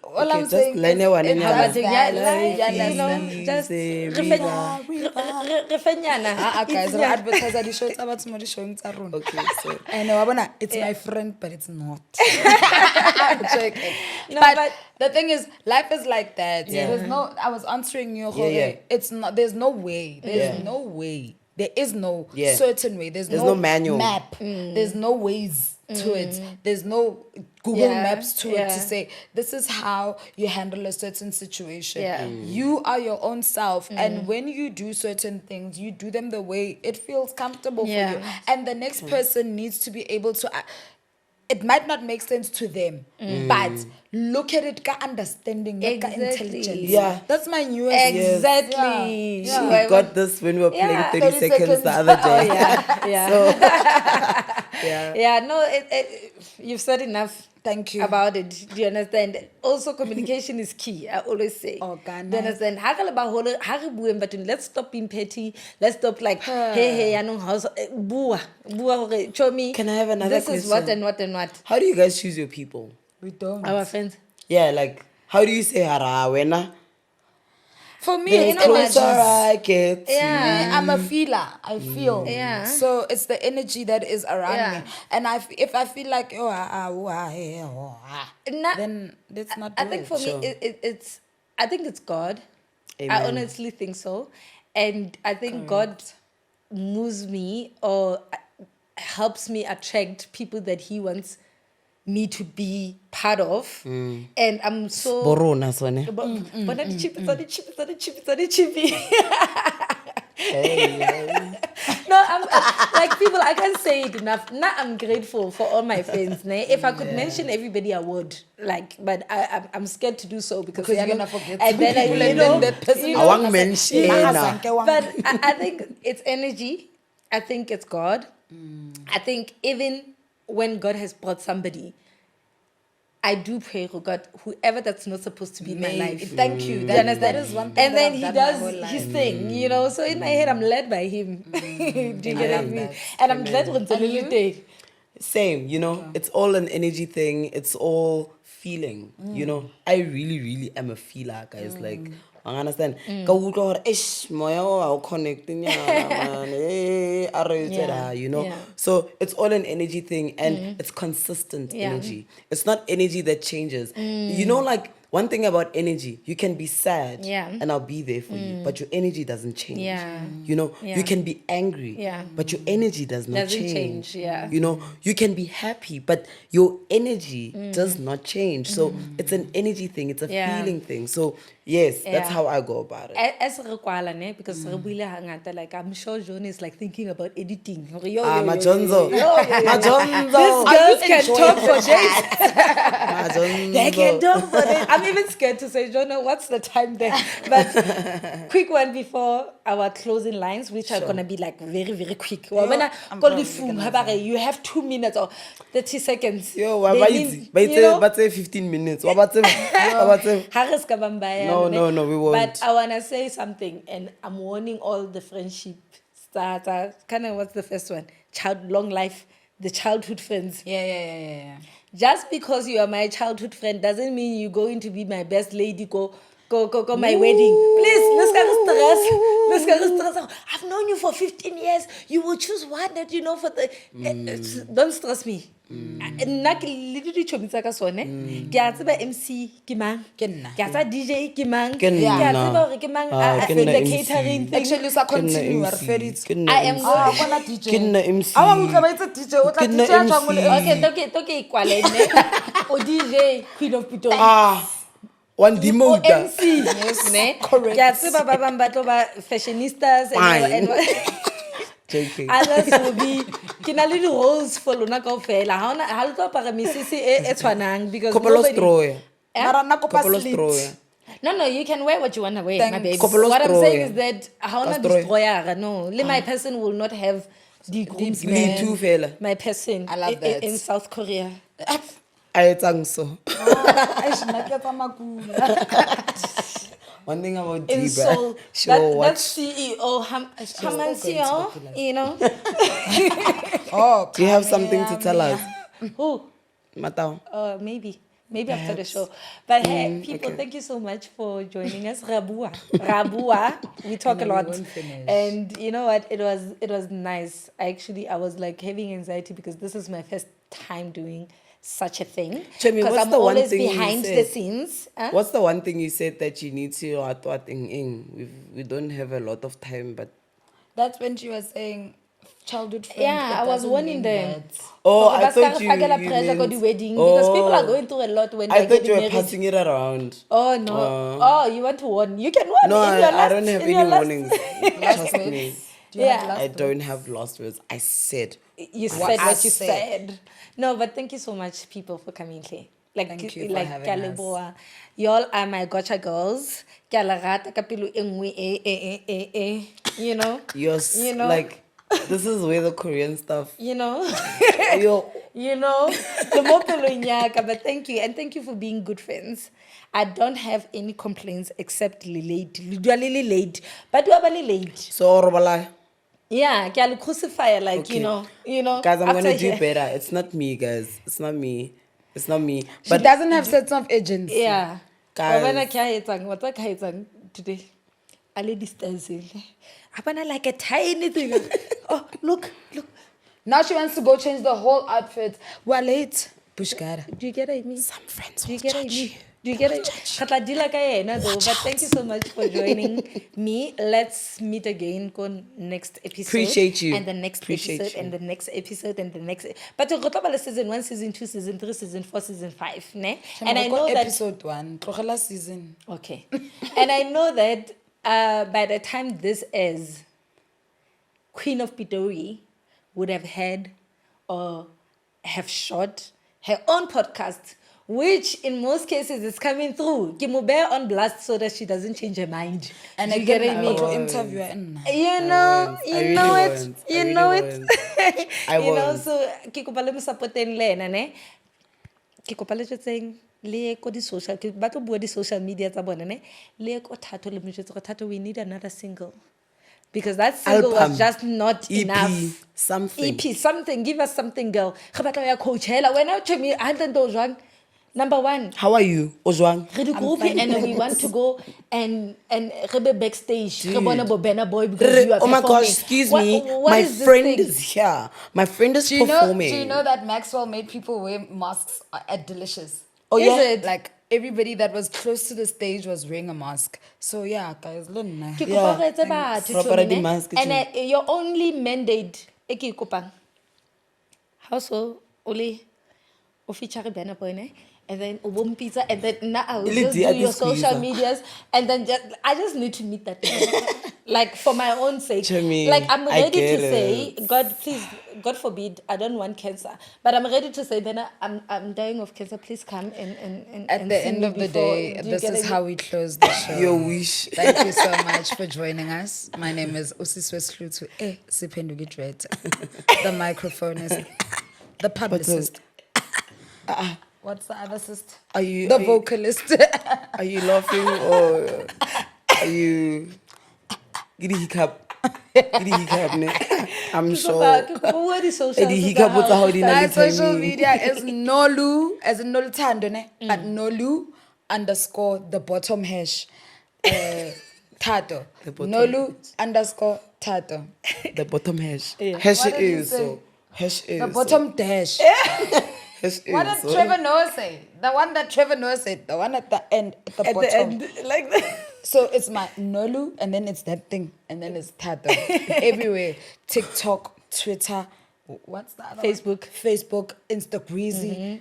Okay, I'm just saying learn is one in it your does life. that. You know, Understand? just Guys, I advertise at the show. It's about somebody showing it's a room. Okay, so And Wabana, it's my friend, but it's not. I'm joking. No, but the thing is, life is like that. Yeah. There's no. I was answering you. Yeah, yeah. It's not. There's no way. There's Yeah. no way. There is no Yeah. certain way. There's no manual. map. There's no ways to it. There's no Google Yeah, Maps to it yeah. to say this is how you handle a certain situation. Yeah. You are your own self, and when you do certain things, you do them the way it feels comfortable for you. Yeah. And the next person needs to be able to. It might not make sense to them, but look at it, ka understanding, ka Exactly. intelligence. Yeah. That's my newest. Exactly. Yeah. we Yeah. got this when we were playing Yeah. 30 seconds the other Oh, day. yeah. Yeah. So, yeah. Yeah, no, you've said enough. Thank you. About it. Do you understand? Also, communication is key. I always say. Oh, God, Do you nice. understand? Let's stop being petty. Let's stop like, hey, I know how. Bua, show me. Can I have another This is what question? and what and what. How do you guys choose your people? We don't. Our friends. Yeah, like, how do you say hara wena? For me, The it's closer energy. I get. Yeah. I'm a feeler. I feel. Yeah. So it's the energy that is around Yeah. me, and if I feel like Nah, then let's not. I do think it. for Sure. me, it's. I think it's God. Amen. I honestly think so, and I think God moves me or helps me attract people that He wants me to be part of, and I'm so. Borona sone. But not the cheapy, not the cheapy, not the cheapy, not the cheapy. No, I'm like people. I can't say it enough. Now I'm grateful for all my friends. Ne? If I could mention everybody, I would. Like, but I'm scared to do so because You're I know- gonna forget And then people, you and know, then that person you is know, Awang mention. Yes. But I think it's energy. I think it's God. I think even when God has brought somebody, I do pray, oh God, whoever that's not supposed to be in my life. Thank you. Do you That understand? is one thing And that then I've he done my whole does life. his thing, you know. So in my head, I'm led by him. Do you I get love me? that. And I'm glad when And you? Same, you know, it's all an energy thing. It's all feeling, you know. I really, really am a feeler, guys. Like, I understand. Ka utlwa hore, "Eish, moya o ha o connect nyana, man. A re tsela," you know. Yeah. So it's all an energy thing, and it's consistent Yeah. energy. It's not energy that changes. You know, like one thing about energy, you can be sad, Yeah. and I'll be there for you, but your energy doesn't change. Yeah. You know, Yeah. you can be angry, Yeah. but your energy does not Doesn't change, yeah. You know, you can be happy, but your energy does not change. So it's an energy thing, it's a Yeah. feeling thing. So yes, that's Yeah. how I go about it. As re kwala, ne, because re buile hangata, like I'm sure John is like thinking about editing. Yo, yo, Ah, yo, yo, Majonzo. yo, yo, yo, yo. Majonzo. These girls can talk for days. They can Majonzo. talk for days. I'm even scared to say, Jonah, what's the time there? But quick one before our closing lines, which are gonna be like very, very quick. When I I'm call probably the phone, gonna you have 2 minutes or 30 seconds. Yo, They mean, you know, but say 15 minutes. What about them? Harris Kabambaya, No, ne? no, we won't. But I wanna say something, and I'm warning all the friendship starter. Kind of what's the first one? Long life, the childhood friends. Yeah. Just because you are my childhood friend doesn't mean you're going to be my best lady. Go my wedding. Please, let's get stress. I've known you for 15 years. You will choose one that you know for the. Don't stress me. Nna ke le ditšhomi tsa ka sone ke a tseba MC ke mang Ke nna. ke a tseba DJ ke mang Ke ke a nna. tseba hore ke mang Ke nna the MC. catering thing. Actually, sa continue, Ke re feditse. nna I am MC. going- Bona DJ. Ke nna MC. Awa utlwa ba itse DJ, o tla Ke nna DJ a tswang mo le- MC. Okay, toke ikwale ne o DJ Queen of Pitori. One O demoter. MC, ne? correct. Ke a tseba ba bang ba tlo ba fashionistas and JK. others will be ke na le di-roles for lona kaofela ha le tlo apara mesese e tshwanang because Kopolo nobody- stroya. Mara nna kopa Kopolo slit. stroya. No, you can wear what you want to wear, my Thanks. baby. Kopolo What I'm stroya. saying is that ha ona Ka stroya. destroyer, no. My person will not have the groups, Le two fela. my person I love that. in South Korea. A etsang so. Eish, nna ke tsa makula. One thing about In Diva, Seoul, she'll that's watch. CEO Hamancio, you know. Oh, Do you have something to tell us? Who? Matao. Maybe after the show. But hey, people, thank you so much for joining us. Rabua. We talk a lot. won't finish. And you know what? It was nice. I was like having anxiety because this is my first time doing such a thing. Chemi, Because what's I'm the one always thing you behind said? the scenes. Huh? What's the one thing you said that you need to we don't have a lot of time, but That's when she was saying childhood friend. Yeah, it I was doesn't warning mean them. that. oh, Okay, I but thought ska you, re fakela you pressure meant- ko wedding because people are going through a lot when I they're thought you getting were married. passing it around. Oh no! You want to warn? You can warn. No, in your I don't last- have in any your last- warnings. Trust me. Do you have Yeah. last I words? don't have lost words. I said. You said I what you said. said. No, but thank you so much, people, for coming here. Like, Thank you for like having ke a leboha. Y'all are my gotcha girls. Ke a la rata ka pelo e nngwe You know. You're You know? like, this is where the Korean stuff. You know. Yo, You know, the mo pelong ya ka, but thank you, and thank you for being good friends. I don't have any complaints except late. You are really late, but you are really late. so Robala. Yeah, can crucify like Okay. you know. Guys, I'm gonna after do here- better. It's not me, guys. It's not me. It's not me. She But doesn't have sense of agency. Yeah, Guys. Wabana kya etsang? What's ka etsang today? A lady dancing. Abana like a tiny thing. Oh, look. Now she wants to go change the whole outfit. We're late. Pushkara. Do you get what I mean? some friends Do you will get what I judge mean? you. Do you get it? Kgatla dila ka yena though, but thank you so much for joining me. Let's meet again on next episode. Appreciate you. And the next Appreciate episode, you. and the next episode, and the next. But to go to season 1, season 2, season 3, season 4, season 5, ne? And I know that. episode 1, tlogela season. Okay. And I know that by the time this airs, Queen of Pitori would have had or have shot her own podcast which in most cases is coming through. Ke mo bear on blast so that she doesn't change her mind. And Do you get what I again, mean? auto interviewer and You know, won't. you I know really it, won't. I you really know won't. it. I You know, won't. so ke kopa le mo support-eng le ena, ne? Ke kopa le jwetseng le ye ko di-social, ke batla ho bua di-social media tsa bona, ne? Le ye ko Thato le mo jwetse gore, Thato, we need another single. Because that single Album, was just not EP, enough. something. EP, something. Give us something, girl. Re batla ho ya Coachella. When I tell me, number one, How are you, Ojwang? re di groupie and we want to go and re be backstage. Re bone bo Burna Boy because you are Oh my performing. gosh, excuse What- me. what My is this friend thing? is here. My friend is do you performing. know that Maxwell made people wear masks at Delicious? Oh, Is yeah? it? Like everybody that was close to the stage was wearing a mask. So yeah, guys, learn. Ke Yeah, kopa re etse batho, Re apara Tony, ne? di-mask, And too. your only mandate e ke e kopang. How so? Ole o feature Burna Boy, ne? And then Ubum Pizza, and then now I will Ile just do dia your social di-squeezer. medias, and then I just need to meet that man. Like for my own sake. Chumi, Like I'm I ready to get say, it. God, please, God forbid, I don't want cancer, but I'm ready to say, Bena, I'm dying of cancer. Please come and At and the see end me of the before. day, Do you this get is it? how we close the show. Your wish. Thank you so much for joining us. My name is Usiswe Slutu. Siphenduka Dread. The microphone is the publicist. What's the other sister? Are you, The are you, vocalist. are you laughing or are you... Giddy hiccup. Giddy hiccup, ne? I'm sure. Ke kopa o bue di-socials Eh, di tsa hiccup tsa hao. hao di na My le social timing. media is Nolu, as in Nolu Tando, ne? But Nolu underscore the bottom hash. Tato. The bottom Nolu underscore Tato. The bottom hash. Hash What did you is say? so. Hash is The bottom dash. Hash What is did so. Trevor Noah say? The one that Trevor Noah said, the one at the end, at the At bottom. the end, like that. So it's my Nolu, and then it's that thing, and then it's Tato. Everywhere. TikTok, Twitter, what's the other Facebook. one? Facebook, Instagram.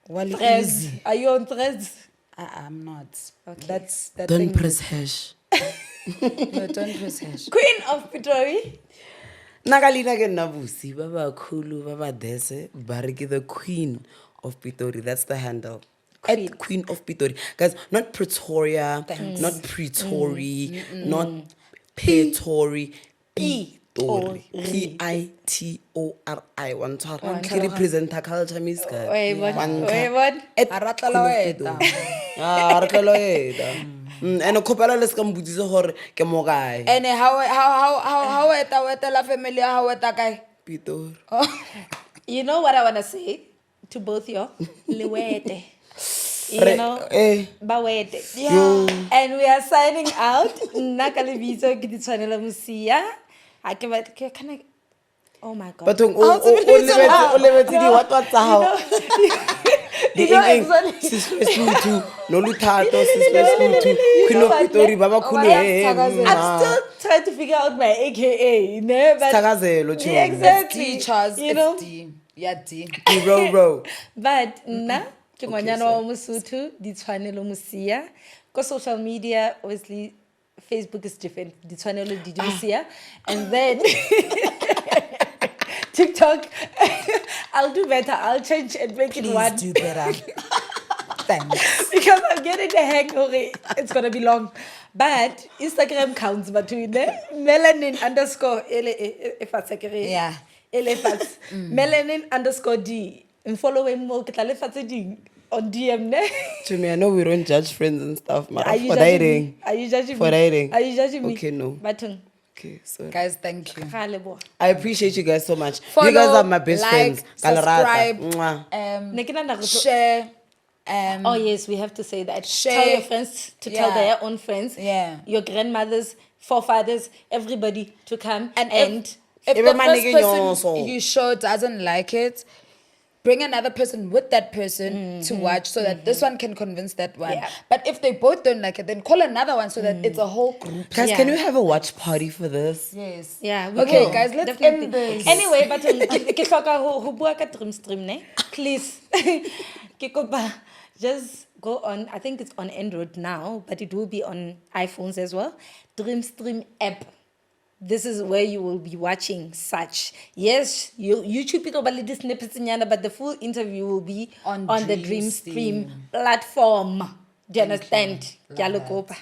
Wally Threads. Easy. Are you on Threads? I'm not. Okay. That's that Don't thing. press hash. No, don't press hash. Queen of Pitori. Nagalina ke nabusi baba khulu baba dese bariki the queen of Pitori. That's the handle. Queen. At Queen of Pitori. Guys, not Pretoria, Thanks. not Pretori, not Petori. Pitori. Pitori. One time. Ke represent her culture, miss guy. Wait, what? One Wait, time. what? At Aratlela Queen of weta. Pitori. Ah, aratlela weta. And o khopela le ska mbudzise gore ke mo kae. And how weta la family how weta kai? Pitori. You know what I want to say to both y'all? Liwete. You Re- know? eh. Bawete. Yeah. And we are signing out. Nakalibizo ke Ditshwanelo Mosia. Can I? Oh my God. But o lebetse di what tsa hao. You know exactly. Siswe Slutu, Nolu Thato, Siswe Slutu, Queen of Pitori, Baba Khulu. I'm still trying to figure out my AKA. Ne? But Thakazelo, Chu. Yeah, exactly. D, Charles. You know? It's D. Yeah, D. Row. But nna ke ngwanyana wa Mosotho, Ditshwanelo Mosia. Ko social media, obviously, Facebook is different. Ditshwanelo Didi Mosia. And then TikTok, I'll do better. I'll change and make it one. Please do better. Thanks. Because I'm getting the hang of it. It's gonna be long. But Instagram counts between melanin underscore Yeah. melanin underscore D. And following more on DM ne. To me, I know we don't judge friends and stuff, man. Are you For judging dating. me? Are you judging For me? dating. Are you judging me? Okay, no. Button. Okay, sorry. Guys, thank you. I appreciate you guys so much. Follow, you guys are my best like, friends. subscribe, Mwah. Ne ke nahana re tlo- share. Oh yes, we have to say that. Share. Tell your friends to tell Yeah. their own friends. Yeah. Your grandmothers, forefathers, everybody to come And if Ebe the manike first nyonso. person you show doesn't like it, bring another person with that person to watch so that this one can convince that one. Yeah. But if they both don't like it, then call another one so that it's a whole group. Guys, Yeah. can we have a watch party for this? Yes. Yeah. We Okay, will. guys, let's Definitely. end this. Anyway, but ke hloka ho bua ka Dream Stream ne. Please. Ke kopa just go on. I think it's on Android now, but it will be on iPhones as well. Dream Stream app. this is where you will be watching such. Yes, YouTube it over little snippets but the full interview will be On the Dream Dreamstream platform. Do you understand? Love Ke a le that. kopa.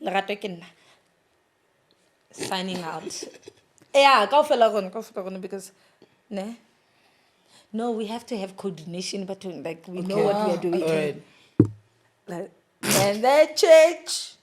Lerato ke nna. Signing out. Yeah, kaofela rona because ne. No, we have to have coordination between like we know what we are doing. Alright. Like, and the church.